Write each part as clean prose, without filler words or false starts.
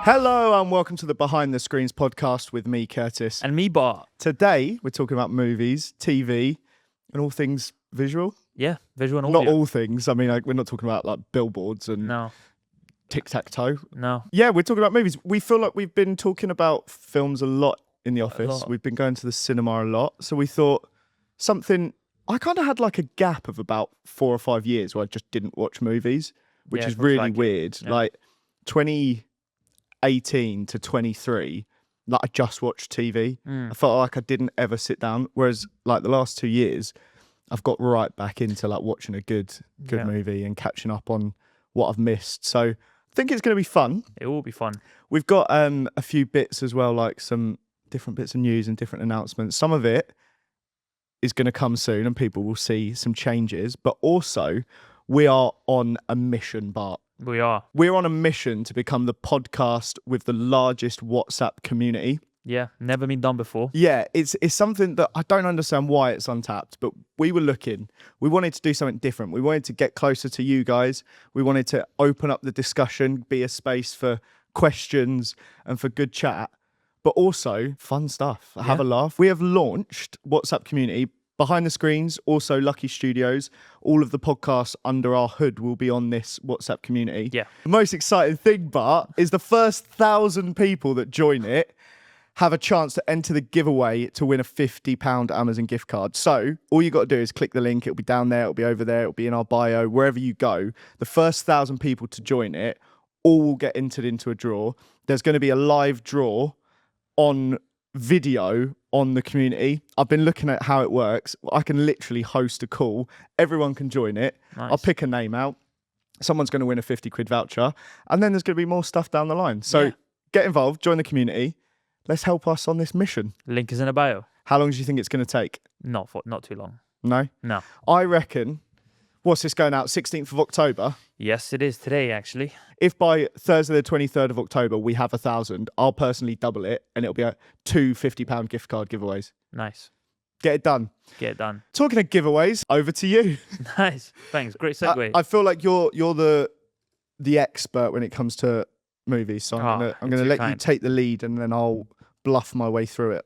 Hello and welcome to the Behind the Screens podcast with me, Curtis. And me, Bart. Today, we're talking about movies, TV, and all things visual. Yeah, visual and audio. Not all things. I mean, we're not talking about like billboards and No. tic-tac-toe. No. Yeah, we're talking about movies. We feel like we've been talking about films a lot in the office. We've been going to the cinema a lot. So we thought something... I kind of had like a gap of about 4 or 5 years where I just didn't watch movies, which is really weird. Yeah. Like 2018 to 23, like I just watched TV. I felt like I didn't ever sit down. Whereas like the last 2 years, I've got right back into like watching a good movie and catching up on what I've missed. So I think it's going to be fun. It will be fun. We've got a few bits as well, like some different bits of news and different announcements. Some of it is going to come soon and people will see some changes. But also, we are on a mission, Bart. We are. We're on a mission to become the podcast with the largest WhatsApp community. Yeah, never been done before. Yeah, it's something that I don't understand why it's untapped, but we were looking. We wanted to do something different. We wanted to get closer to you guys. We wanted to open up the discussion, be a space for questions and for good chat, but also fun stuff. Have a laugh. We have launched WhatsApp community. Behind the Screens, also Lucky Studios, all of the podcasts under our hood will be on this WhatsApp community. Yeah. The most exciting thing, Bart, is the first 1,000 people that join it have a chance to enter the giveaway to win a £50 Amazon gift card. So all you got to do is click the link. It'll be down there. It'll be over there. It'll be in our bio, wherever you go. The first 1,000 people to join it all will get entered into a draw. There's going to be a live draw on video on the community. I've been looking at how it works. I can literally host a call. Everyone can join it. Nice. I'll pick a name out. Someone's going to win a 50 quid voucher. And then there's going to be more stuff down the line. So get involved, join the community. Let's help us on this mission. Link is in a bio. How long do you think it's going to take? Not too long. No? No. I reckon, what's this going out? 16th of October? Yes, it is today, actually. If by Thursday the 23rd of October we have 1,000, I'll personally double it and it'll be two £50 gift card giveaways. Nice. Get it done. Get it done. Talking of giveaways, over to you. Nice. Thanks. Great segue. I feel like you're the expert when it comes to movies, so I'm gonna let you take the lead and then I'll bluff my way through it.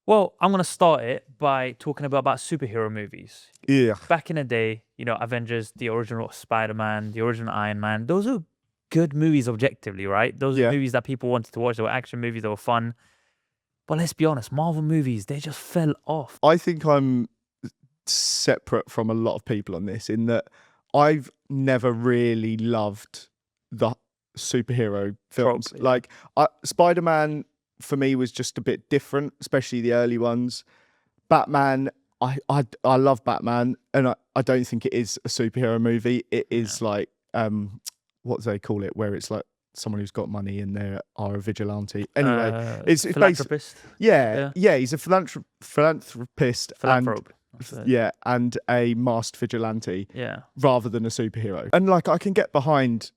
Well, I'm going to start it by talking about superhero movies. Yeah. Back in the day, Avengers, the original Spider-Man, the original Iron Man, those are good movies objectively, right? Those are movies that people wanted to watch. They were action movies, they were fun. But let's be honest, Marvel movies, they just fell off. I think I'm separate from a lot of people on this in that I've never really loved the superhero films. Tropes, Like Spider-Man for me was just a bit different, especially the early ones. Batman, I love Batman, and I don't think it is a superhero movie. It is like what do they call it, where it's like someone who's got money and they are a vigilante. Anyway, it's philanthropist. He's a philanthropist Philanthrope. and a masked vigilante. Yeah. Rather than a superhero. And like I can get behind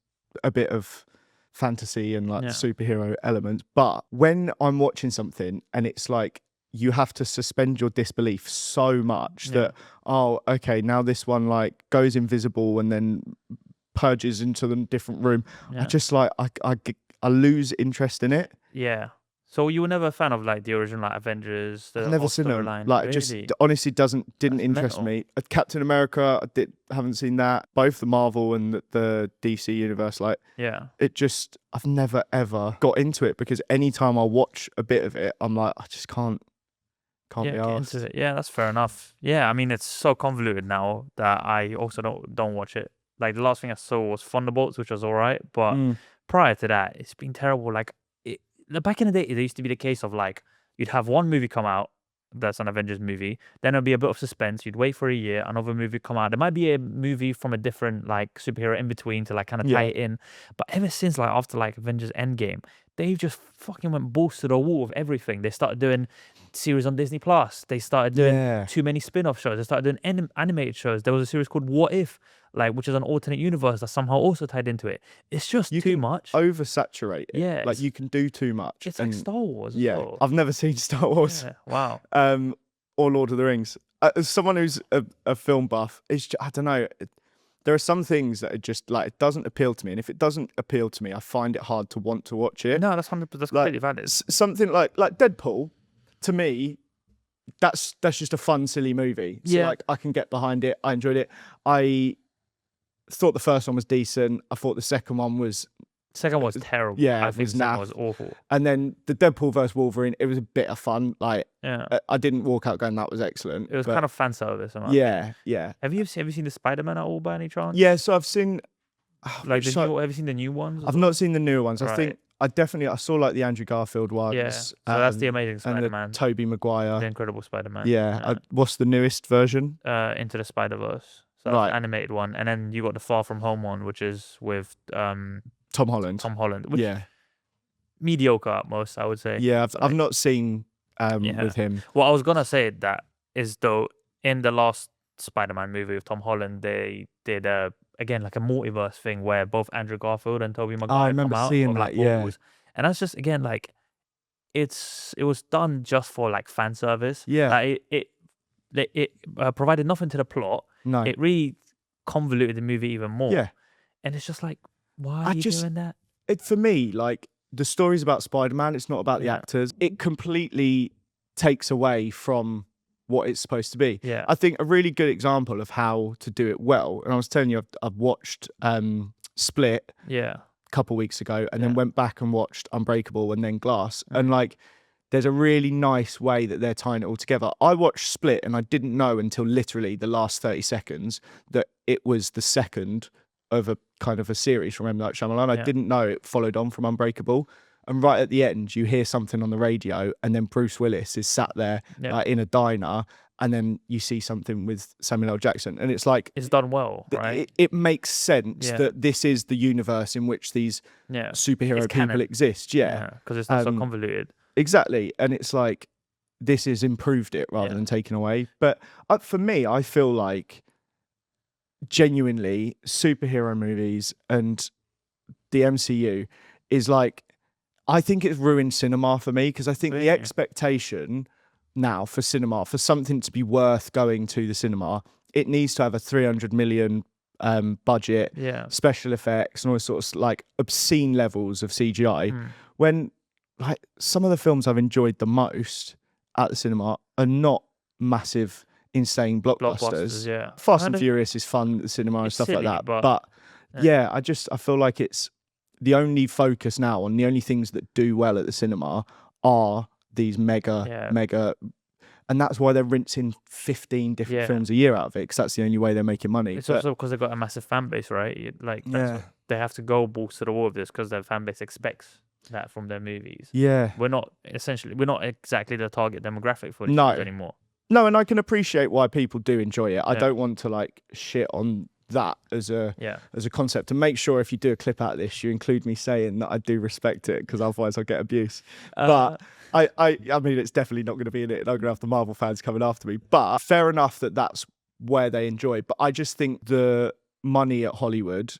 a bit of fantasy and like the superhero element, but when I'm watching something and it's like you have to suspend your disbelief so much that now this one like goes invisible and then purges into the different room. I just like I lose interest in it. Yeah. So you were never a fan of like the original like Avengers? I've never seen them. Like, really? Just honestly didn't interest me. Captain America, haven't seen that. Both the Marvel and the DC universe, I've never ever got into it because anytime I watch a bit of it, I'm like, I just can't be arsed. Into it. Yeah, that's fair enough. Yeah, I mean it's so convoluted now that I also don't watch it. Like the last thing I saw was Thunderbolts, which was alright, but prior to that, it's been terrible. Like back in the day, there used to be the case of like you'd have one movie come out that's an Avengers movie, then there'll be a bit of suspense. You'd wait for a year, another movie come out. There might be a movie from a different like superhero in between to like kind of tie it in. But ever since like after like Avengers Endgame, they've just fucking went balls to the wall with everything. They started doing series on Disney Plus. They started doing too many spin-off shows. They started doing animated shows. There was a series called What If, like which is an alternate universe that somehow also tied into it. It's just too much. Oversaturate it. Yeah, like you can do too much. It's like Star Wars. Yeah, well. I've never seen Star Wars. Yeah, wow. Or Lord of the Rings. As someone who's a film buff, I don't know. there are some things that are just like, it doesn't appeal to me. And if it doesn't appeal to me, I find it hard to want to watch it. No, that's 100%. That's completely valid. Something like Deadpool, to me, that's just a fun, silly movie. So like, I can get behind it. I enjoyed it. I thought the first one was decent. I thought the second one was terrible. Yeah, I think the second was awful. And then the Deadpool versus Wolverine, it was a bit of fun. Like, Yeah, I didn't walk out going that was excellent. it was kind of fan service. Yeah. Have you seen the Spider-Man at all by any chance? Yeah, so I've seen Like have you seen the new ones? I've not seen the newer ones. Right. I think I saw like the Andrew Garfield ones. Yeah, so that's the Amazing and Spider-Man, the Tobey Maguire. the Incredible Spider-Man. Yeah. What's the newest version? Into the Spider-Verse. So that's the animated one, and then you got the Far From Home one, which is with Tom Holland. Which mediocre at most, I would say. Yeah, I've not seen with him. Well, I was gonna say that is though in the last Spider-Man movie with Tom Holland, they did again like a multiverse thing where both Andrew Garfield and Tobey Maguire I remember come out seeing of, that. like, roles. And that's just again like it was done just for like fan service. Yeah, like, it provided nothing to the plot. No, it really convoluted the movie even more. Yeah, and it's just like, why are you doing that? For me, like, the story's about Spider-Man. It's not about the actors. It completely takes away from what it's supposed to be. Yeah, I think a really good example of how to do it well, and I was telling you, I've watched Split a couple weeks ago, and then went back and watched Unbreakable and then Glass, and like, there's a really nice way that they're tying it all together. I watched Split and I didn't know until literally the last 30 seconds that it was the second of a kind of a series from M. Night Shyamalan. I didn't know it followed on from Unbreakable. And right at the end, you hear something on the radio, and then Bruce Willis is sat there in a diner, and then you see something with Samuel L. Jackson. And it's like, it's done well, right? It makes sense that this is the universe in which these superhero people exist. Yeah. Because it's not so convoluted. Exactly. And it's like, this has improved it rather than taken away. But for me, I feel like genuinely superhero movies and the MCU is like, I think it's ruined cinema for me, because I think the expectation now for cinema, for something to be worth going to the cinema, it needs to have a 300 million budget, special effects and all sorts of like obscene levels of CGI. When like some of the films I've enjoyed the most at the cinema are not massive, insane blockbusters. Fast and Furious is fun at the cinema and stuff silly, like that. But I feel like it's the only focus now on the only things that do well at the cinema are these mega, and that's why they're rinsing 15 different films a year out of it, because that's the only way they're making money. It's also because they've got a massive fan base, right? Like, they have to go balls to the wall with this because their fan base expects that from their movies. We're not exactly the target demographic for these movies anymore. No, and I can appreciate why people do enjoy it. I don't want to like shit on that as a concept. And make sure if you do a clip out of this, you include me saying that I do respect it, because otherwise I'll get abuse. But I mean, it's definitely not going to be in it, and I'm going to have the Marvel fans coming after me. But fair enough that that's where they enjoy. But I just think the money at Hollywood,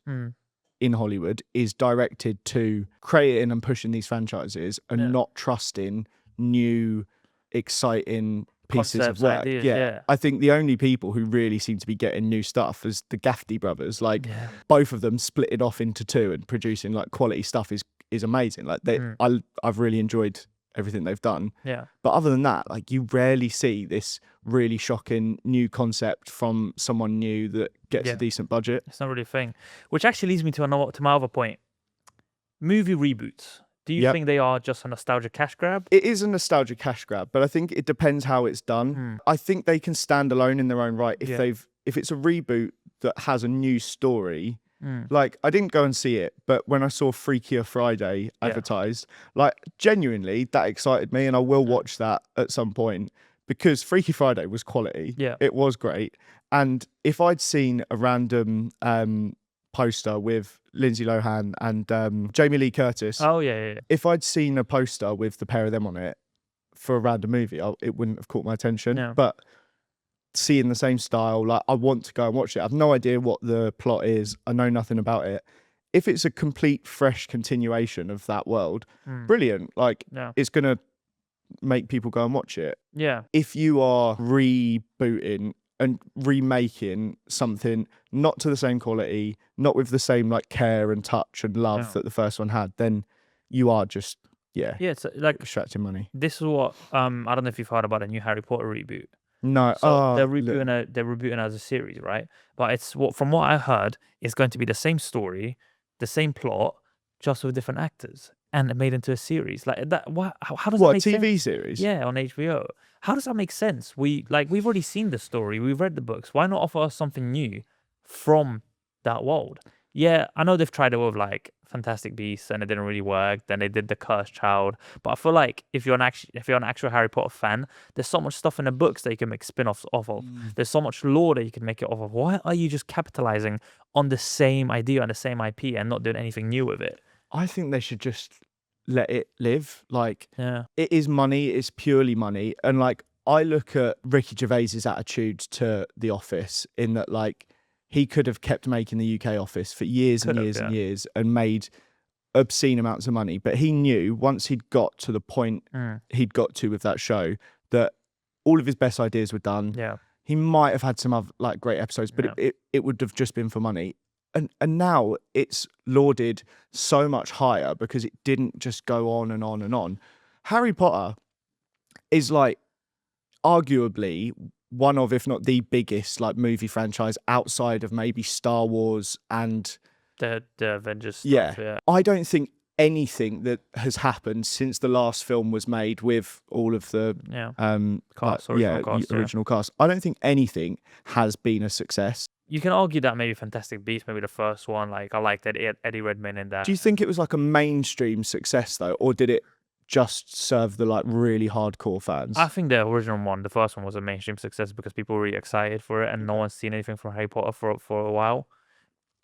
in Hollywood, is directed to creating and pushing these franchises and not trusting new, exciting pieces of work. I think the only people who really seem to be getting new stuff is the Gaffney brothers. Like, both of them split it off into two and producing like quality stuff is amazing. Like, I've really enjoyed everything they've done. But other than that, like, you rarely see this really shocking new concept from someone new that gets a decent budget. It's not really a thing. Which actually leads me to my other point. Movie reboots. Do you think they are just a nostalgia cash grab? It is a nostalgia cash grab, but I think it depends how it's done. I think they can stand alone in their own right if it's a reboot that has a new story. Like, I didn't go and see it, but when I saw Freakier Friday advertised, like, genuinely that excited me, and I will watch that at some point, because Freaky Friday was quality. It was great. And if I'd seen a random poster with Lindsay Lohan and Jamie Lee Curtis. If I'd seen a poster with the pair of them on it for a random movie, it wouldn't have caught my attention. But seeing the same style, like, I want to go and watch it. I've no idea what the plot is. I know nothing about it. If it's a complete fresh continuation of that world, brilliant. Like, it's going to make people go and watch it. If you are rebooting and remaking something not to the same quality, not with the same like care and touch and love that the first one had, then you are just Yeah, it's like extracting money. this is what I don't know if you've heard about a new Harry Potter reboot. No, So they're rebooting as a series, right? But it's from what I heard, it's going to be the same story, the same plot, just with different actors, and made into a series like that. How does that make sense? What, TV series? Yeah, on HBO. How does that make sense? We've already seen the story, we've read the books. Why not offer us something new from that world? Yeah, I know they've tried it with like Fantastic Beasts and it didn't really work. Then they did the Cursed Child, but I feel like if you're an actual Harry Potter fan, there's so much stuff in the books that you can make spin-offs off of. There's so much lore that you can make it off of. Why are you just capitalizing on the same idea and the same IP and not doing anything new with it? I think they should just let it live. Like, Yeah, it is money. It's purely money. And like, I look at Ricky Gervais's attitude to The Office in that, like, he could have kept making the UK Office for years and years and years and made obscene amounts of money. But he knew once he'd got to the point he'd got to with that show that all of his best ideas were done. yeah. He might have had some other like great episodes, but it would have just been for money. And now it's lauded so much higher because it didn't just go on and on and on. Harry Potter is like arguably one of, if not the biggest, like movie franchise outside of maybe Star Wars and The Avengers stuff. Yeah. I don't think anything that has happened since the last film was made with all of the original cast. I don't think anything has been a success. You can argue that maybe Fantastic Beasts, maybe the first one, like I liked Eddie Redmayne in that. Do you think it was like a mainstream success though, or did it just serve the like really hardcore fans? I think the original one, the first one, was a mainstream success because people were really excited for it, and no one's seen anything from Harry Potter for a while.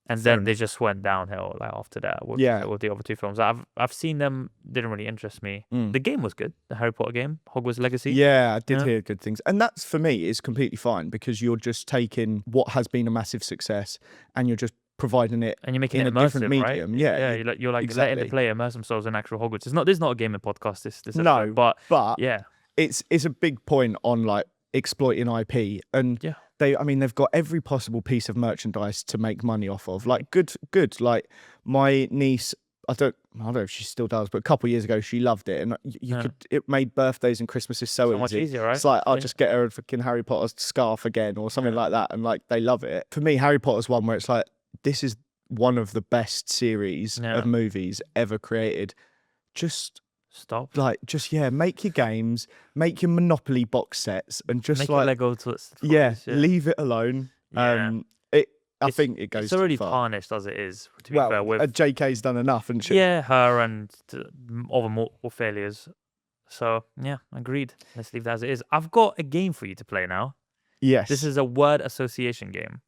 And then they just went downhill like after that with the other two films. I've seen them, didn't really interest me. The game was good, the Harry Potter game, Hogwarts Legacy. Yeah, I did hear good things. And that's, for me, is completely fine because you're just taking what has been a massive success and you're just providing it and you're making in it a different immersive, medium. Right? Yeah, you're like exactly. letting the player immerse themselves in actual Hogwarts. This is not a gaming podcast. This episode, no, but yeah, it's a big point on like exploiting IP and they've got every possible piece of merchandise to make money off of. Like good. Like my niece, I don't know if she still does, but a couple of years ago she loved it, and it made birthdays and Christmases so much easier, right? It's like I'll just get her a fucking Harry Potter scarf again or something like that, and like they love it. For me, Harry Potter's one where it's like this is one of the best series of movies ever created. Stop. Make your games, make your Monopoly box sets, and just make like Lego toys, leave it alone. Yeah. I think it goes. It's already too far. tarnished as it is. To be fair, with JK's done enough, and she. Yeah, her and other more failures. So yeah, agreed. Let's leave that as it is. I've got a game for you to play now. Yes. This is a word association game.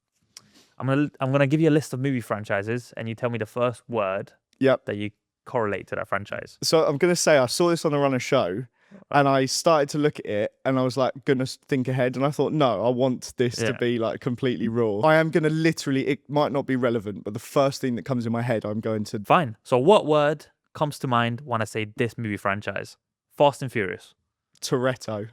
I'm gonna give you a list of movie franchises, and you tell me the first word. That you correlate to that franchise. So I'm gonna say I saw this on the Runner show, and I started to look at it, and I was like gonna think ahead, and I thought, no, I want this to be like completely raw. I am gonna literally. It might not be relevant, but the first thing that comes in my head, I'm going to. Fine. So what word comes to mind when I say this movie franchise? Fast and Furious. Toretto.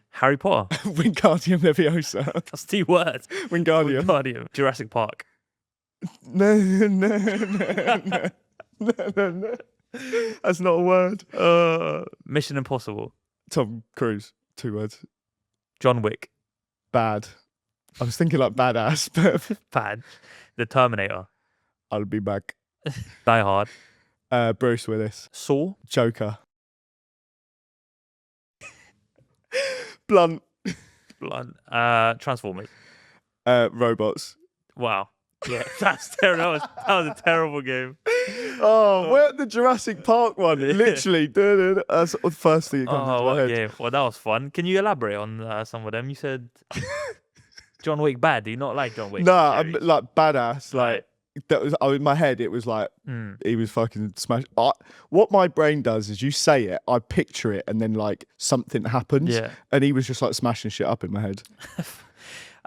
Harry Potter. Wingardium Leviosa. That's 2 words. Wingardium. Jurassic Park. No. No. That's not a word. Mission Impossible. Tom Cruise. 2 words. John Wick. Bad. I was thinking like badass, but bad. The Terminator. I'll be back. Die Hard. Bruce Willis. Saw. Joker. Blunt. Transformers. Robots. Wow. Yeah, that's terrible. That was a terrible game. Oh, we're at the Jurassic Park one. Literally. That's the first thing that comes into my head. Yeah. Well, that was fun. Can you elaborate on some of them? You said John Wick bad. Do you not like John Wick? Nah, I'm like badass. Like that was in my head. It was like he was fucking smashed. What my brain does is you say it, I picture it, and then like something happens. Yeah. And he was just like smashing shit up in my head.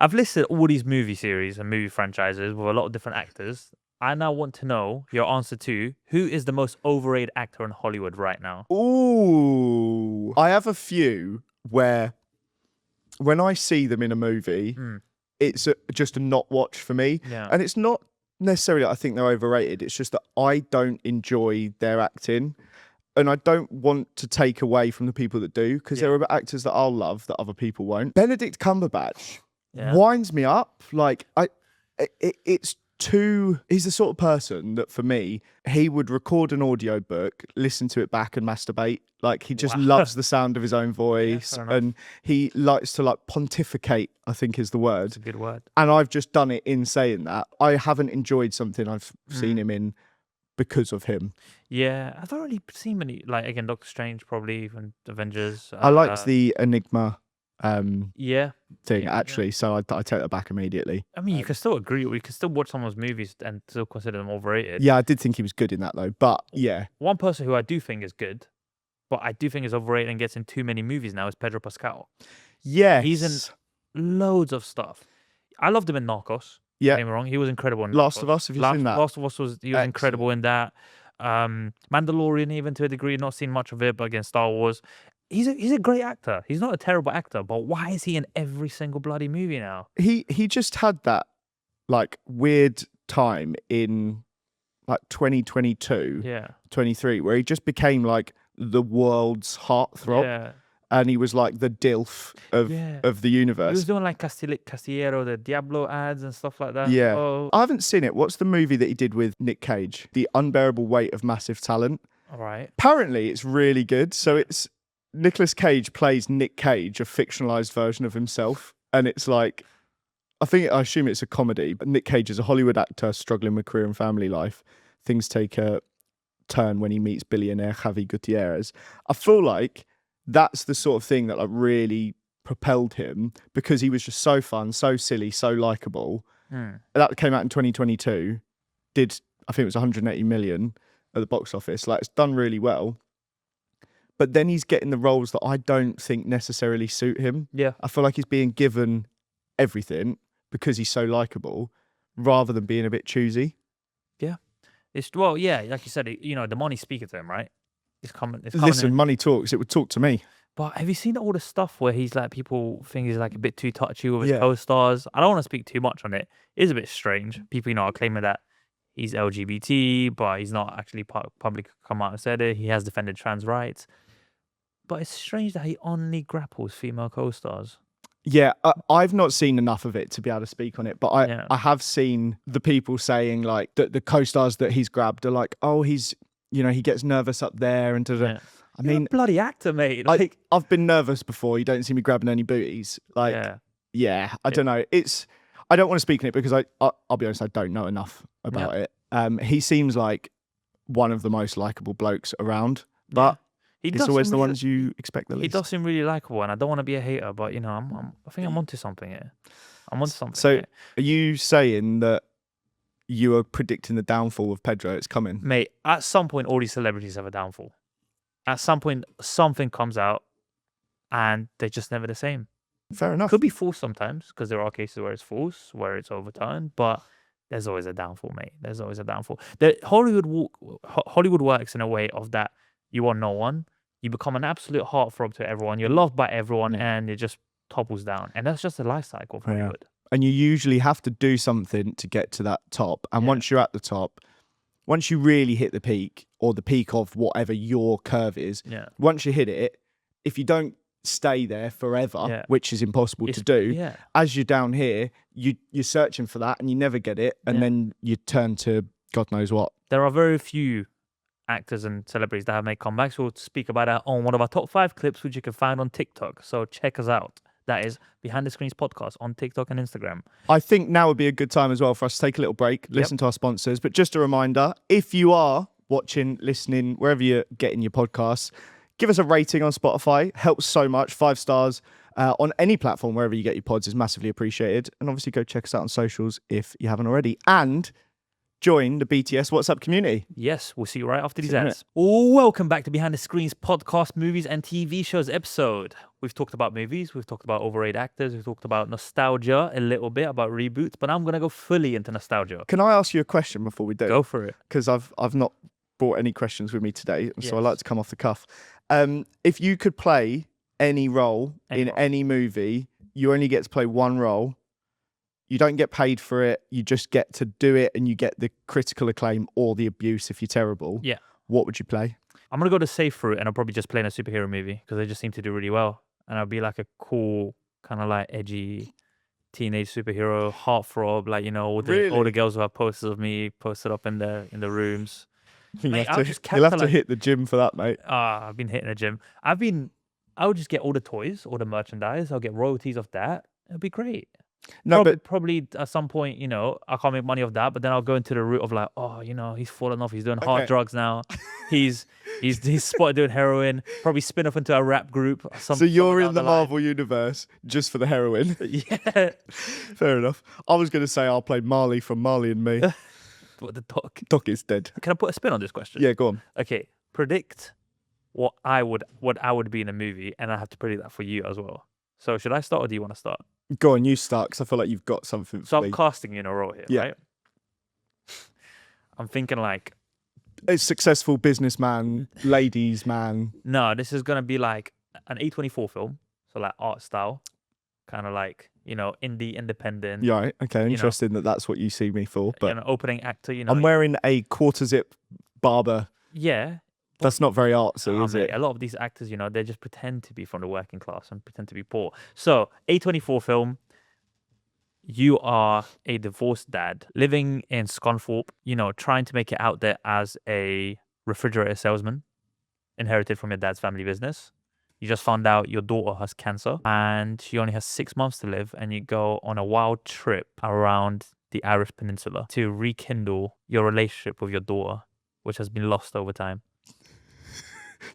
I've listed all these movie series and movie franchises with a lot of different actors. I now want to know your answer to who is the most overrated actor in Hollywood right now. Ooh. I have a few where when I see them in a movie, it's just a not watch for me. Yeah. And it's not necessarily that I think they're overrated. It's just that I don't enjoy their acting. And I don't want to take away from the people that do, because there are actors that I'll love that other people won't. Benedict Cumberbatch winds me up. Like, it's too... He's the sort of person that, for me, he would record an audiobook, listen to it back and masturbate. Like, he just loves the sound of his own voice. And he likes to, like, pontificate, I think is the word. It's a good word. And I've just done it in saying that. I haven't enjoyed something I've seen him in because of him. Yeah, I don't really see many, like, again, Doctor Strange, probably, even Avengers. I liked the Enigma yeah thing, actually, so I take that back immediately. I mean, you can still agree, we can still watch someone's movies and still consider them overrated. Yeah, I did think he was good in that, though, but yeah. One person who I do think is good, but I do think is overrated and gets in too many movies now, is Pedro Pascal. Yes. He's in loads of stuff. I loved him in Narcos. Yeah. Don't get me wrong, he was incredible in Last Narcos. of Us, have you seen that? Last of Us was incredible in that. Mandalorian, even to a degree, not seen much of it, but again, Star Wars. He's a great actor. He's not a terrible actor, but why is he in every single bloody movie now? He just had that, like, weird time in, like, 2022, 23, where he just became, like, the world's heartthrob. Yeah. And he was like the DILF of the universe. He was doing like Castillero, the Diablo ads and stuff like that. Yeah. Oh. I haven't seen it. What's the movie that he did with Nick Cage? The Unbearable Weight of Massive Talent. All right. Apparently it's really good. So it's Nicolas Cage plays Nick Cage, a fictionalized version of himself. And it's like, I assume it's a comedy. But Nick Cage is a Hollywood actor struggling with career and family life. Things take a turn when he meets billionaire Javi Gutierrez. I feel like that's the sort of thing that, like, really propelled him, because he was just so fun, so silly, so likable. That came out in 2022. Did, I think it was 180 million at the box office. Like, it's done really well. But then he's getting the roles that I don't think necessarily suit him. Yeah. I feel like he's being given everything because he's so likable, rather than being a bit choosy. Yeah. Like you said, the money's speaking to him, right? It's coming. Listen, money talks. It would talk to me. But have you seen all the stuff where he's like, people think he's like a bit too touchy with his co-stars? I don't want to speak too much on it. It is a bit strange. People, are claiming that he's LGBT, but he's not actually public come out and said it. He has defended trans rights. But it's strange that he only grapples female co-stars. Yeah, I've not seen enough of it to be able to speak on it, but I have seen the people saying, like, that the co-stars that he's grabbed are like, oh, he's... he gets nervous up there and I mean, you're a bloody actor, mate. Like, I've been nervous before. You don't see me grabbing any booties. Like, I don't know. I don't want to speak on it because I'll be honest, I don't know enough about it. He seems like one of the most likable blokes around, but it's always the ones you expect the least. He does seem really likable, and I don't want to be a hater, but I think I'm onto something here. I'm onto something. So, are you saying that you are predicting the downfall of Pedro? It's coming, mate. At some point, all these celebrities have a downfall. At some point, something comes out, and they're just never the same. Fair enough. Could be false sometimes, because there are cases where it's false, where it's overturned. But there's always a downfall, mate. There's always a downfall. Hollywood works in a way of that you are no one. You become an absolute heartthrob to everyone. You're loved by everyone, and it just topples down. And that's just the life cycle of Hollywood. And you usually have to do something to get to that top. And once you're at the top, once you really hit the peak, or the peak of whatever your curve is, once you hit it, if you don't stay there forever, which is impossible to do, as you're down here, you're searching for that and you never get it. And then you turn to God knows what. There are very few actors and celebrities that have made comebacks. We'll speak about that on one of our top 5 clips, which you can find on TikTok. So check us out. That is Behind the Screens podcast on TikTok and Instagram. I think now would be a good time as well for us to take a little break, listen to our sponsors. But just a reminder, if you are watching, listening, wherever you're getting your podcasts, give us a rating on Spotify. Helps so much. 5 stars on any platform, wherever you get your pods, is massively appreciated. And obviously go check us out on socials if you haven't already. And join the BTS WhatsApp community. Yes, we'll see you right after these ads. Welcome back to Behind the Screens podcast, movies and TV shows episode. We've talked about movies, we've talked about overrated actors, we've talked about nostalgia a little bit, about reboots, but I'm going to go fully into nostalgia. Can I ask you a question before we do? Go for it. Because I've not brought any questions with me today, so I like to come off the cuff. If you could play any role in any movie, you only get to play one role. You don't get paid for it. You just get to do it, and you get the critical acclaim or the abuse if you're terrible. Yeah. What would you play? I'm going to go the safe route, and I'll probably just play in a superhero movie because they just seem to do really well. And I'll be like a cool, kind of like edgy teenage superhero, heartthrob, like, all the girls who have posters of me posted up in the rooms. You'll have to hit the gym for that, mate. I've been hitting the gym. I would just get all the toys, all the merchandise. I'll get royalties off that. It'll be great. No, Probably at some point, I can't make money off that, but then I'll go into the route of like, he's fallen off. He's doing hard drugs now. He's spotted doing heroin. Probably spin off into a rap group. So you're in the Marvel universe just for the heroin. Yeah. Fair enough. I was going to say I'll play Marley from Marley and Me. What, the Doc? Doc is dead. Can I put a spin on this question? Yeah, go on. Okay. Predict what I would be in a movie, and I have to predict that for you as well. So should I start, or do you want to start? Go on, you start, because I feel like you've got something. So I'm casting you in a role here, right? I'm thinking like a successful businessman, ladies man. No, this is gonna be like an A24 film, so like art style, kind of like indie, independent. Yeah, right. Okay, interesting that's what you see me for. But opening actor. I'm wearing a quarter zip barber. Yeah. That's not very artsy, is it? A lot of these actors, they just pretend to be from the working class and pretend to be poor. So, A24 film, you are a divorced dad living in Scunthorpe, trying to make it out there as a refrigerator salesman, inherited from your dad's family business. You just found out your daughter has cancer and she only has 6 months to live, and you go on a wild trip around the Irish Peninsula to rekindle your relationship with your daughter, which has been lost over time.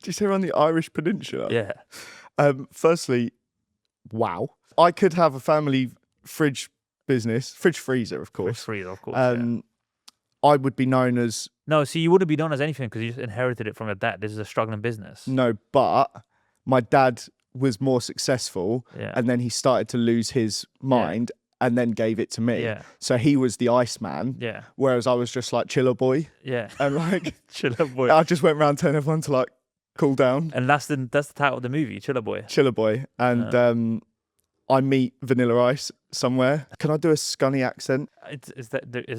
Do you say around the Irish Peninsula? Yeah. Firstly, wow. I could have a family fridge freezer, of course. Fridge freezer, of course. I would be known as... No, see, you wouldn't be known as anything because you just inherited it from your dad. This is a struggling business. No, but my dad was more successful, and then he started to lose his mind, and then gave it to me. Yeah. So he was the Iceman. Yeah. Whereas I was just like chiller boy. Yeah. And like chiller boy. I just went around telling everyone to like cool down. And that's the title of the movie, Chiller Boy. Chiller Boy. And I meet Vanilla Ice somewhere. Can I do a scunny accent? Is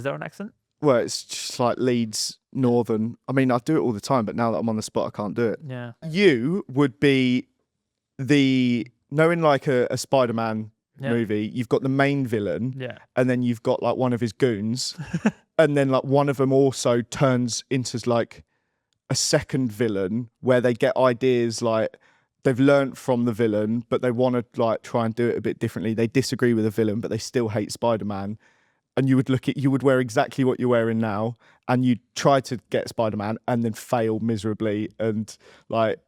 there an accent? Well, it's just like Leeds Northern. I mean, I do it all the time, but now that I'm on the spot, I can't do it. Yeah. You would be knowing like a Spider-Man movie, you've got the main villain, and then you've got like one of his goons, and then like one of them also turns into like a second villain where they get ideas like they've learnt from the villain, but they want to like try and do it a bit differently. They disagree with the villain, but they still hate Spider-Man. And you would wear exactly what you're wearing now, and you'd try to get Spider-Man and then fail miserably and like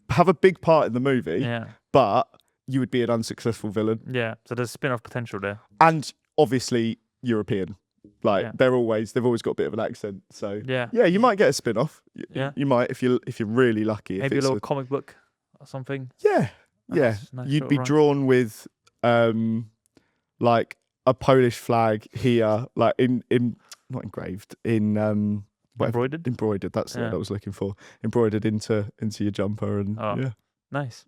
have a big part in the movie. Yeah. But you would be an unsuccessful villain. Yeah. So there's spin-off potential there. And obviously European. Like they've always got a bit of an accent. So yeah, you might get a spin-off. You might if you're really lucky. Maybe a little comic book or something. Yeah. Nice you'd be drawn with like a Polish flag here, like in not engraved, in embroidered. That's what I was looking for. Embroidered into your jumper, and nice.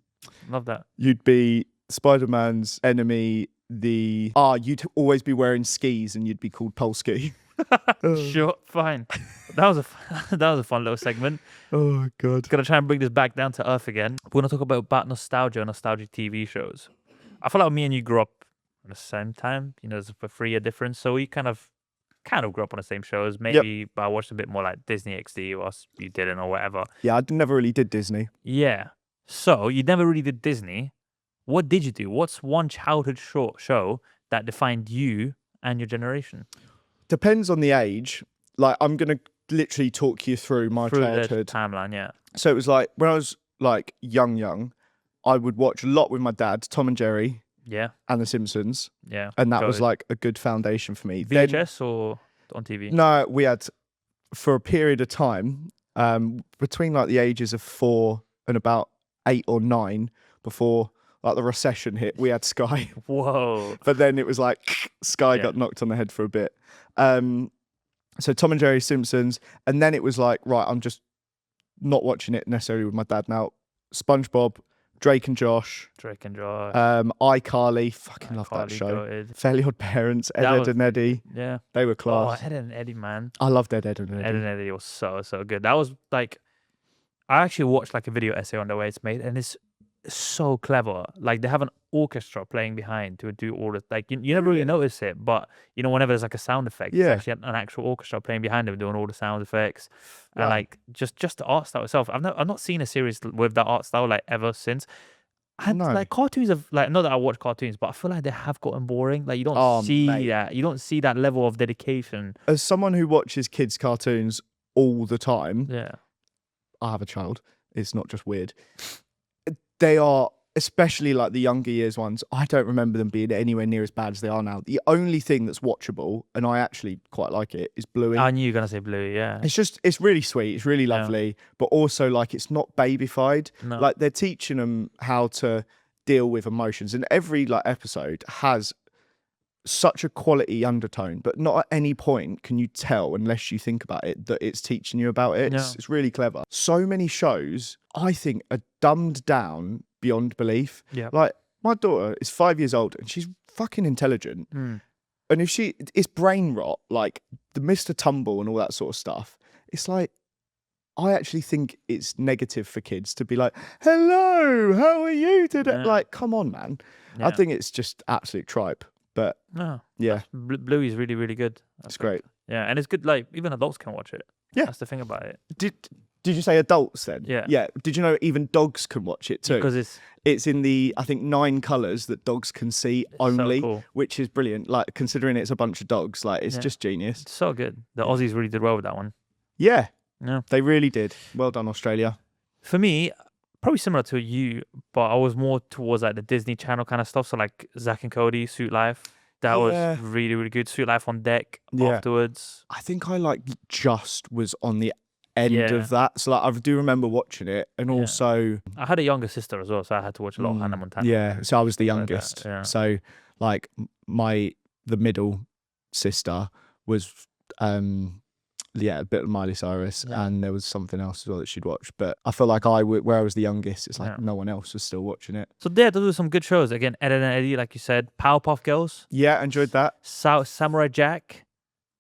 Love that. You'd be Spider-Man's enemy. You'd always be wearing skis, and you'd be called Polski. Sure, fine. That was a fun little segment. Oh god. Gonna try and bring this back down to earth again. We're gonna talk about nostalgic TV shows. I feel like me and you grew up at the same time. There's a 3-year difference, so we kind of grew up on the same shows. Maybe, but I watched a bit more like Disney XD, whilst you didn't, or whatever. Yeah, I never really did Disney. Yeah. So you never really did Disney. What did you do? What's one childhood show that defined you and your generation? Depends on the age. Like, I'm going to literally talk you through my childhood timeline, yeah. So it was like, when I was like young, I would watch a lot with my dad, Tom and Jerry. Yeah. And The Simpsons. Yeah. And that was like a good foundation for me. VHS or on TV? No, we had, for a period of time, between like the ages of 4 and about 8 or 9, before like the recession hit, we had Sky. Whoa. But then it was like Sky got knocked on the head for a bit. So Tom and Jerry, Simpsons, and then it was like, right, I'm just not watching it necessarily with my dad now. SpongeBob, Drake and Josh, Drake and Josh. iCarly, fucking love that iCarly, show. goated. Fairly Odd Parents, Ed, That Ed was and Eddie. Yeah. They were Oh, class. Ed and Eddie, man. I loved Ed, Ed and Eddie. Ed and Eddie was so good. That was like, I actually watched like a video essay on the way it's made, and it's so clever. Like they have an orchestra playing behind to do all the like you never really notice it, but you know whenever there's like a sound effect, it's actually an actual orchestra playing behind them doing all the sound effects, and like just the art style itself. I've not seen a series with that art style like ever since. And like cartoons have like, not that I watch cartoons, but I feel like they have gotten boring. Like you don't see that. You don't see that level of dedication. As someone who watches kids' cartoons all the time, Yeah, I have a child. It's not just weird. They are, especially like the younger years ones, I don't remember them being anywhere near as bad as they are now. The only thing that's watchable, and I actually quite like it, is Bluey. I knew you were gonna say Bluey. Yeah, it's really sweet. It's really lovely, but also like it's not babyfied. No. Like they're teaching them how to deal with emotions, and every like episode has such a quality undertone, but not at any point can you tell, unless you think about it, that it's teaching you about it. It's really clever. So many shows, I think, are dumbed down beyond belief. Yeah. Like, my daughter is 5 years old and she's fucking intelligent. And if it's brain rot, like the Mr. Tumble and all that sort of stuff. It's like, I actually think it's negative for kids to be like, hello, how are you today? Yeah. Like, come on, man. Yeah. I think it's just absolute tripe. But yeah, Bluey's really, really good. It's great. Yeah, and it's good. Like even adults can watch it. Yeah, that's the thing about it. Did you say adults then? Yeah. Did you know even dogs can watch it too? Because it's in the, I think, 9 colours that dogs can see only, so cool. Which is brilliant. Like considering it's a bunch of dogs, like it's just genius. It's so good. The Aussies really did well with that one. Yeah, Yeah, they really did. Well done, Australia. For me, probably similar to you, but I was more towards like the Disney Channel kind of stuff. So like Zack and Cody, Suit Life. That was really, really good. Suit Life on Deck afterwards. I think I like just was on the end of that. So like I do remember watching it, and also I had a younger sister as well, so I had to watch a lot of Hannah Montana. Yeah, so I was the youngest. Like so like the middle sister was a bit of Miley Cyrus, and there was something else as well that she'd watch. But I feel like where I was the youngest, it's like no one else was still watching it. So those were some good shows. Again, Ed and Eddie, like you said, Powerpuff Girls. Yeah, enjoyed that. Samurai Jack.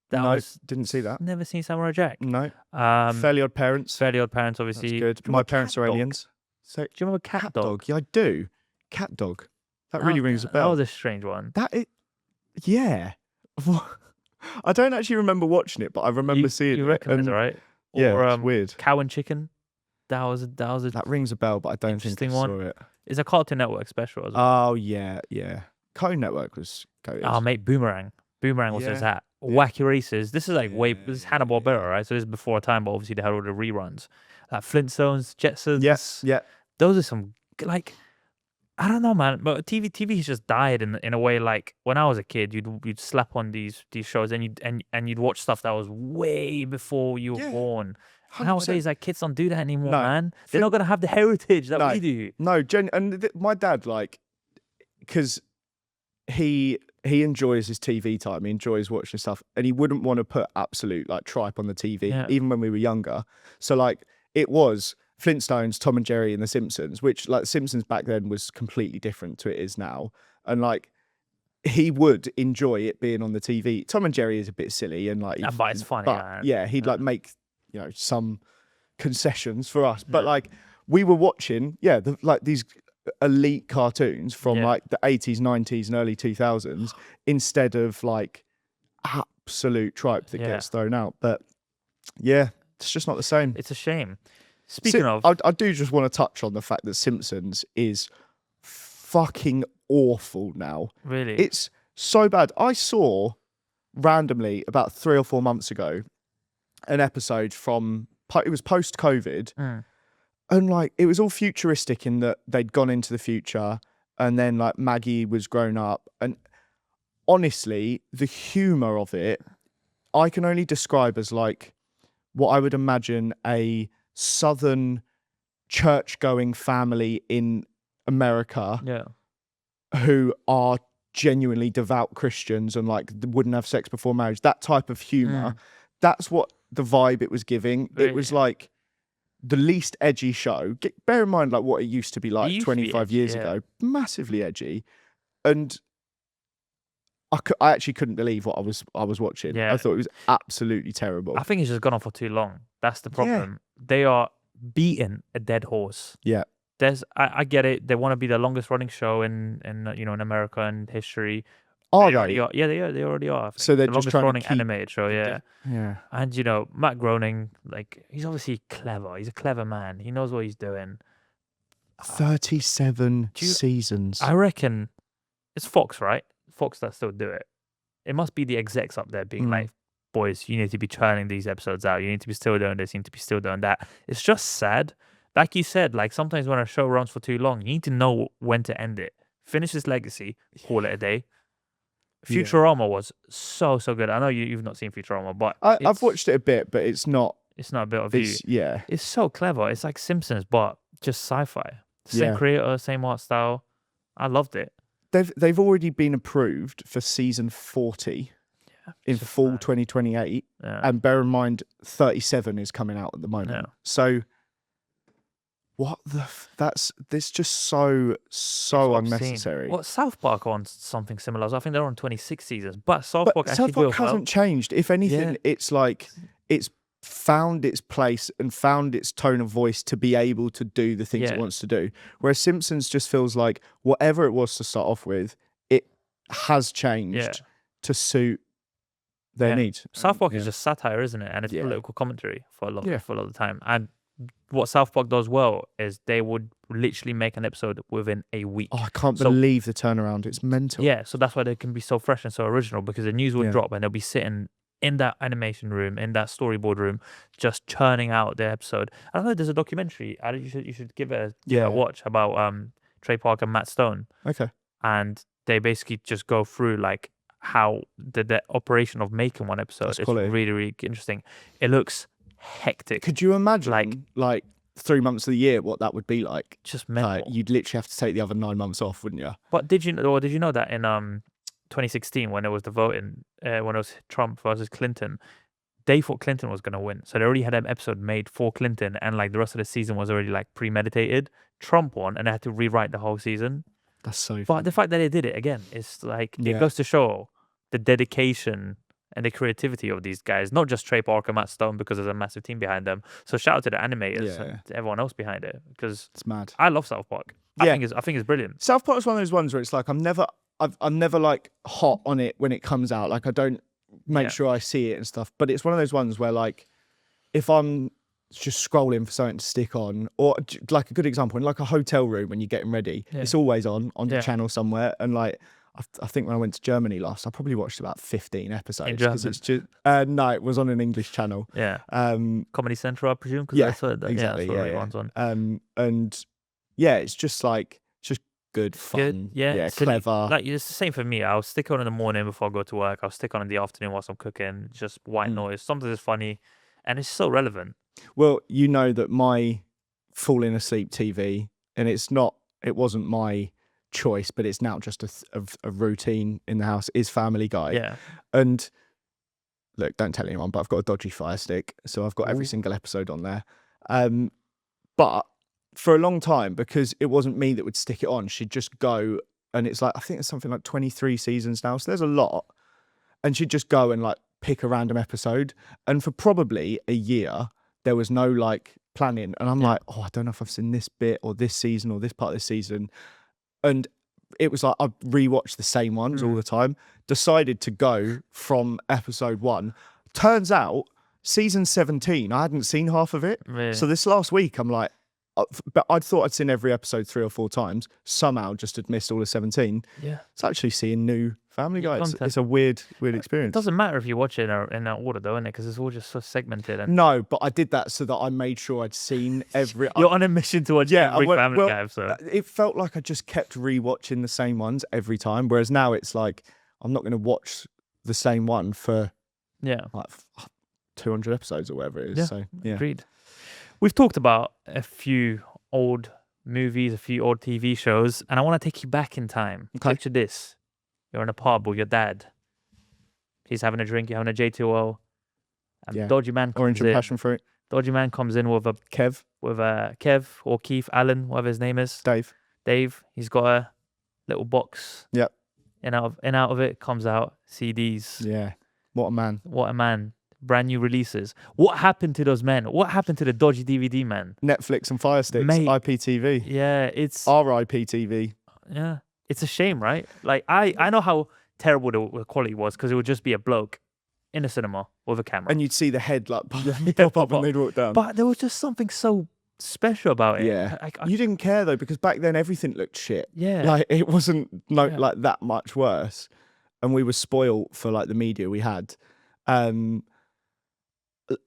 Didn't see that. Never seen Samurai Jack. No. Fairly Odd Parents. Fairly Odd Parents, obviously. That's good. My Parents Are Aliens. So, do you remember Cat Dog? Yeah, I do. Cat Dog. That really rings a bell. That was a strange one. Yeah. I don't actually remember watching it, but I remember seeing it. You recognise it, right? Yeah, it's weird. Cow and Chicken. That rings a bell, but I don't think I saw it. It's a Cartoon Network special as well. Oh yeah. Cartoon Network was goated. Oh mate, Boomerang was just that. Wacky Races. This is like this is Hanna-Barbera, right? So this is before time, but obviously they had all the reruns. Like Flintstones, Jetsons. Yes, yeah. Those are some like, I don't know, man. But TV has just died in a way. Like when I was a kid, you'd slap on these shows and you'd watch stuff that was way before you were born. 100%. Nowadays, like kids don't do that anymore, man. They're not gonna have the heritage that we do. No, my dad, like, because he enjoys his TV time. He enjoys watching stuff, and he wouldn't want to put absolute like tripe on the TV, even when we were younger. So like it was Flintstones, Tom and Jerry, and The Simpsons, which like Simpsons back then was completely different to it is now, and like he would enjoy it being on the TV. Tom and Jerry is a bit silly and like, but it's funny. But he'd like make some concessions for us, but like we were watching like these elite cartoons from like the 80s, 90s, and early 2000s instead of like absolute tripe that gets thrown out. But yeah, it's just not the same. It's a shame. Speaking of, I do just want to touch on the fact that Simpsons is fucking awful now. Really? It's so bad. I saw randomly about 3 or 4 months ago an episode from, it was post-COVID, and like it was all futuristic in that they'd gone into the future, and then like Maggie was grown up, and honestly the humor of it I can only describe as like what I would imagine a southern church-going family in America who are genuinely devout Christians and like wouldn't have sex before marriage, that type of humor. That's what the vibe it was giving. It was like the least edgy show. Bear in mind, like what it used to be like used to be 25 edgy, years yeah. ago, massively edgy, and I actually couldn't believe what I was watching. Yeah. I thought it was absolutely terrible. I think it's just gone on for too long. That's the problem. They are beating a dead horse. Yeah. I get it. They want to be the longest running show in in America and history. Are They already they? are. Yeah, they already are. I think. So they're the just longest trying to running keep animated show. Yeah. Yeah. And Matt Groening, like he's obviously clever. He's a clever man. He knows what he's doing. 37 seasons. I reckon it's Fox, right? Fox that still do it. It must be the execs up there being like, boys, you need to be churning these episodes out. You need to be still doing this. You need to be still doing that. It's just sad. Like you said, like sometimes when a show runs for too long, you need to know when to end it. Finish its legacy, call it a day. Futurama was so good. I know you've not seen Futurama, but I've watched it a bit, but it's not a bit of you. Yeah. It's so clever. It's like Simpsons, but just sci-fi. Same creator, same art style. I loved it. They've already been approved for season 40 in fall 2028, and bear in mind 37 is coming out at the moment. Yeah. So what this just so unnecessary. Well, South Park on something similar. I think they're on 26 seasons, but South Park hasn't changed. If anything, it's like it's found its place and found its tone of voice to be able to do the things it wants to do. Whereas Simpsons just feels like whatever it was to start off with, it has changed to suit their needs. South Park is just satire, isn't it? And it's political commentary for a lot of the time. And what South Park does well is they would literally make an episode within a week. Oh, I can't believe the turnaround. It's mental. Yeah, so that's why they can be so fresh and so original, because the news would drop and they'll be sitting in that animation room, in that storyboard room, just churning out the episode. I know there's a documentary. You should give it a watch about Trey Parker and Matt Stone. Okay. And they basically just go through like how the operation of making one episode. It's really, really interesting. It looks hectic. Could you imagine like 3 months of the year what that would be like? Just mental. You'd literally have to take the other 9 months off, wouldn't you? But did you know that in 2016 when it was the voting, when it was Trump versus Clinton, they thought Clinton was going to win. So they already had an episode made for Clinton, and like the rest of the season was already like premeditated. Trump won, and they had to rewrite the whole season. That's so funny. But the fact that they did it again, it's like it goes to show the dedication and the creativity of these guys, not just Trey Parker, Matt Stone, because there's a massive team behind them. So shout out to the animators and to everyone else behind it, because it's mad. I love South Park. I think it's brilliant. South Park is one of those ones where it's like I'm never like hot on it when it comes out. Like I don't make sure I see it and stuff. But it's one of those ones where like if I'm just scrolling for something to stick on, or like a good example in like a hotel room when you're getting ready, it's always on the channel somewhere. And like I think when I went to Germany last, I probably watched about 15 episodes because it's just no, it was on an English channel. Yeah. Comedy Central, I presume. Yeah, I saw that. exactly. That's what on. And it's just like good fun. Clever. Like it's the same for me. I'll stick on in the morning before I go to work. I'll stick on in the afternoon whilst I'm cooking. Just white noise. Sometimes it's funny, and it's so relevant. Well, you know that my falling asleep TV, and it wasn't my choice, but it's now just a routine in the house, is Family Guy. Yeah. And look, don't tell anyone, but I've got a dodgy Fire Stick, so I've got every single episode on there. But for a long time, because it wasn't me that would stick it on, she'd just go, and it's like I think it's something like 23 seasons now, so there's a lot, and she'd just go and like pick a random episode, and for probably a year there was no like planning, and I'm like, I don't know if I've seen this bit or this season or this part of this season. And it was like I rewatched the same ones all the time. Decided to go from episode 1. Turns out season 17, I hadn't seen half of it. Really? So this last week, I'm like, but I thought I'd seen every episode 3 or 4 times. Somehow just had missed all of 17. Yeah. It's actually seeing new Family Guy. It's a weird experience. It doesn't matter if you watch it in that order, though, isn't it? Because it's all just so segmented. And no, but I did that so that I made sure I'd seen every... You're on a mission to watch every Family Guy episode. It felt like I just kept rewatching the same ones every time, whereas now it's like, I'm not going to watch the same one for like 200 episodes or whatever it is. Yeah, so, agreed. We've talked about a few old movies, a few old TV shows, and I want to take you back in time. Okay. Picture this. You're in a pub with your dad. He's having a drink, you're having a J2O. And Dodgy Man comes Orange and in. passion fruit. Dodgy man comes in with a Kev, Kev or Keith Allen, whatever his name is. Dave. He's got a little box. Yep. And out of it comes out CDs. Yeah. What a man. What a man. Brand new releases. What happened to those men? What happened to the dodgy DVD men? Netflix and Fire Sticks, Mate, IPTV. Yeah, it's RIPTV. Yeah, it's a shame, right? Like I know how terrible the quality was because it would just be a bloke in a cinema with a camera, And you'd see the head like pop up when they'd walk down. But there was just something so special about it. Yeah, you didn't care though because back then everything looked shit. Yeah, like it wasn't like that much worse, and we were spoiled for like the media we had.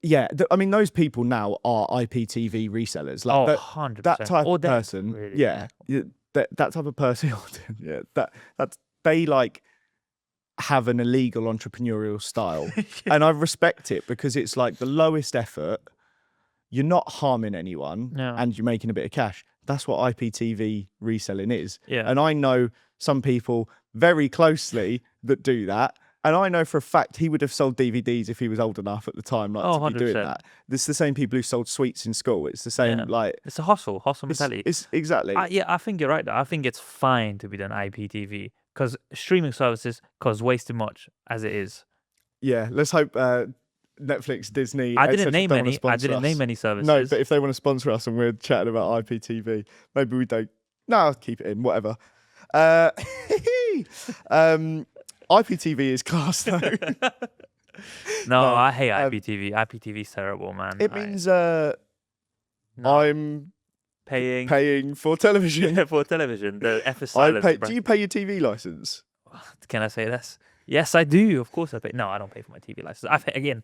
Yeah, I mean those people now are IPTV resellers. Like 100%. That type or of person. Really, yeah, that type of person. Yeah, that's they like have an illegal entrepreneurial style, and I respect it because it's like the lowest effort. You're not harming anyone, and you're making a bit of cash. That's what IPTV reselling is. Yeah. And I know some people very closely that do that. And I know for a fact he would have sold DVDs if he was old enough at the time, like to be 100%. doing that. It's the same people who sold sweets in school. It's the same, like it's a hustle mentality. It's exactly. I think you're right. Though. I think it's fine to be done IPTV because streaming services cost way too much as it is. Yeah, let's hope Netflix, Disney. I didn't name any services. No, but if they want to sponsor us and we're chatting about IPTV, maybe we don't. No, I'll keep it in. Whatever. IPTV is class though. No, I hate IPTV. IPTV is terrible, man. It means I'm paying for television. Yeah, for television. The F is silent. Do you pay your TV license? Can I say this? Yes, I do. Of course I pay. No, I don't pay for my TV license. I pay, again,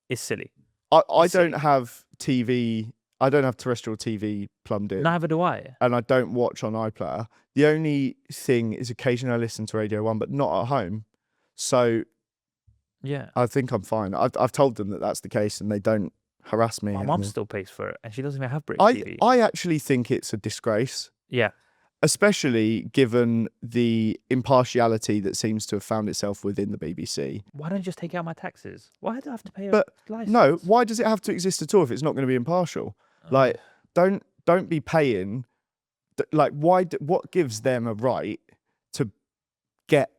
it's silly. I don't have TV. I don't have terrestrial TV plumbed in. Neither do I. And I don't watch on iPlayer. The only thing is occasionally I listen to Radio 1, but not at home. So yeah, I think I'm fine. I've told them that that's the case and they don't harass me. My mum still pays for it and she doesn't even have British TV. I actually think it's a disgrace. Yeah. Especially given the impartiality that seems to have found itself within the BBC. Why don't you just take out my taxes? Why do I have to pay a license? No, why does it have to exist at all if it's not going to be impartial? Like, don't be paying. Like, what gives them a right to get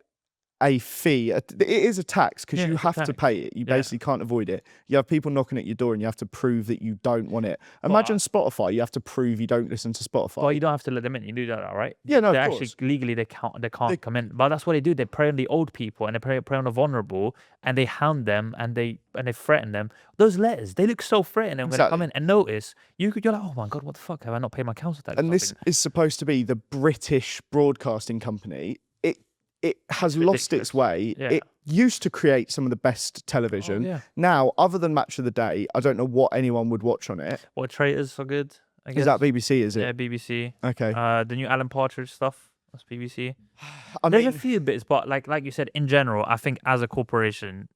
a fee? It is a tax because you have to pay it. You basically can't avoid it. You have people knocking at your door and you have to prove that you don't want it. Imagine Spotify. You have to prove you don't listen to Spotify. Well, you don't have to let them in. You do that, all right? Yeah, no, they of actually course. Legally they can't come in. But that's what they do. They prey on the old people and they prey on the vulnerable and they hound them and they threaten them. Those letters, they look so threatening when they come in. And notice you're like, oh my god, what the fuck? Have I not paid my council tax? And this is supposed to be the British broadcasting company. It has lost its way. Yeah. It used to create some of the best television. Oh, yeah. Now, other than Match of the Day, I don't know what anyone would watch on it. What Traitors are good, I guess. Is that BBC, is it? Yeah, BBC. Okay. The new Alan Partridge stuff, that's BBC. There's a few bits, but like you said, in general, I think as a corporation,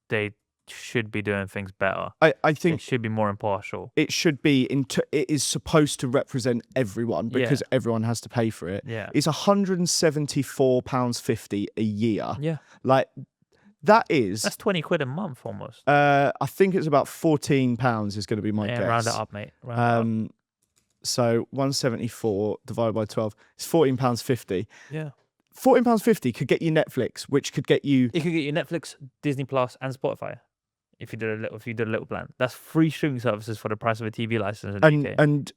they should be doing things better. I think it should be more impartial. It should be it is supposed to represent everyone because everyone has to pay for it. Yeah. It's £174.50 a year. Yeah. Like that's 20 quid a month almost. I think it's about £14 is going to be my guess. Round it up, mate. Round it up. So 174 divided by 12 is £14.50. Yeah. £14.50 could get you Netflix, which could get you. It could get you Netflix, Disney Plus, and Spotify. If you did a little plan, that's free streaming services for the price of a TV license in the UK. And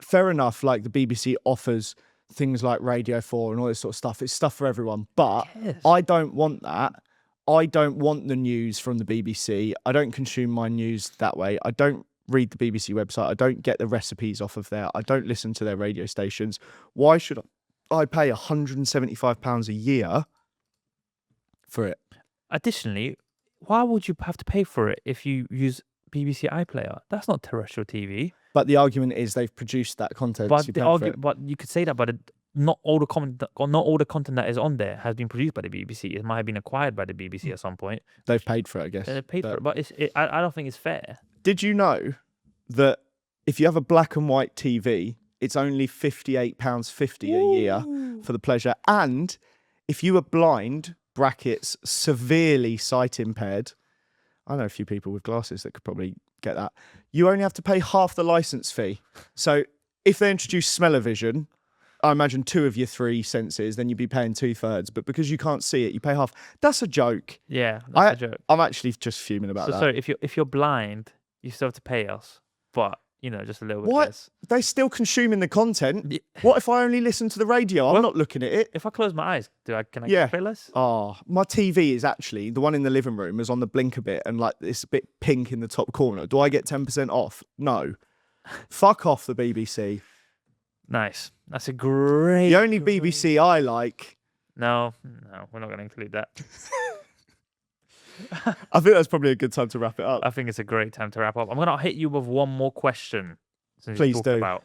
fair enough, like the BBC offers things like Radio 4 and all this sort of stuff. It's stuff for everyone, but I don't want that. I don't want the news from the BBC. I don't consume my news that way. I don't read the BBC website. I don't get the recipes off of there. I don't listen to their radio stations. Why should I pay £175 a year for it? Additionally, why would you have to pay for it if you use BBC iPlayer? That's not terrestrial TV. But the argument is they've produced that content. But you could say that, but not all the content that is on there has been produced by the BBC. It might have been acquired by the BBC at some point. They've paid for it, I guess. They've paid for it, but I don't think it's fair. Did you know that if you have a black and white TV, it's only £58.50 a year for the pleasure? And if you are blind, brackets, severely sight impaired, I know a few people with glasses that could probably get that. You only have to pay half the license fee. So if they introduce smell-o-vision, I imagine 2 of your 3 senses, then you'd be paying 2/3. But because you can't see it, you pay half. That's a joke. Yeah, that's a joke. I'm actually just fuming about So that. sorry, if you're blind, you still have to pay us, but just a little bit What? less. They're still consuming the content. What if I only listen to the radio? I'm not looking at it. If I close my eyes, can I pay less? Oh, my TV is actually, the one in the living room is on the blink a bit and like it's a bit pink in the top corner. Do I get 10% off? No. Fuck off the BBC. Nice. That's a great. The only BBC I like. No, we're not going to include that. I think that's probably a good time to wrap it up. I think it's a great time to wrap up. I'm going to hit you with one more question. Since Please you do. About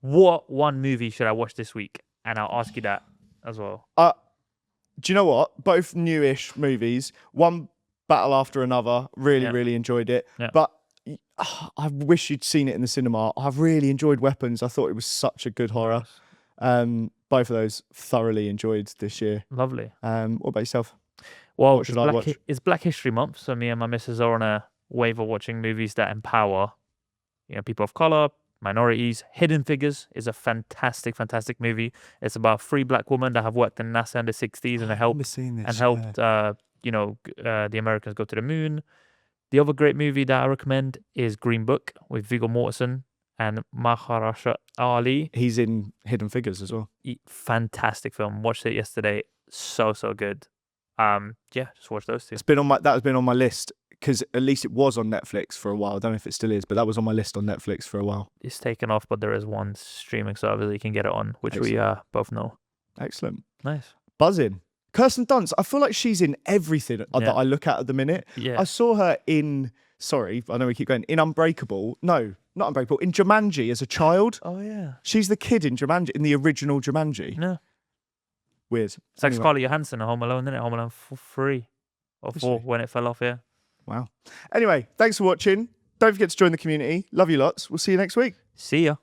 what one movie should I watch this week? And I'll ask you that as well. Do you know what? Both newish movies. One battle after another. Really enjoyed it. Yeah. But I wish you'd seen it in the cinema. I've really enjoyed Weapons. I thought it was such a good horror. Both of those thoroughly enjoyed this year. Lovely. What about yourself? Well, What should I watch? It's Black History Month, so me and my missus are on a wave of watching movies that empower, people of color, minorities. Hidden Figures is a fantastic movie. It's about 3 black women that have worked in NASA in the 60s and helped the Americans go to the moon. The other great movie that I recommend is Green Book with Viggo Mortensen and Mahershala Ali. He's in Hidden Figures as well. Fantastic film. Watched it yesterday. So good. Just watch those 2. That has been on my list because at least it was on Netflix for a while. I don't know if it still is, but that was on my list on Netflix for a while. It's taken off, but there is one streaming service that you can get it on, which we both know. Excellent. Nice. Buzzing. Kirsten Dunst, I feel like she's in everything that I look at the minute. Yeah. I saw her in, I know we keep going, in Unbreakable. No, not Unbreakable, in Jumanji as a child. Oh, yeah. She's the kid in Jumanji, in the original Jumanji. No. Weird. It's like Scarlett Johansson in Home Alone, isn't it? Home Alone 3 or 4 when it fell off, yeah. Wow. Anyway, thanks for watching. Don't forget to join the community. Love you lots. We'll see you next week. See ya.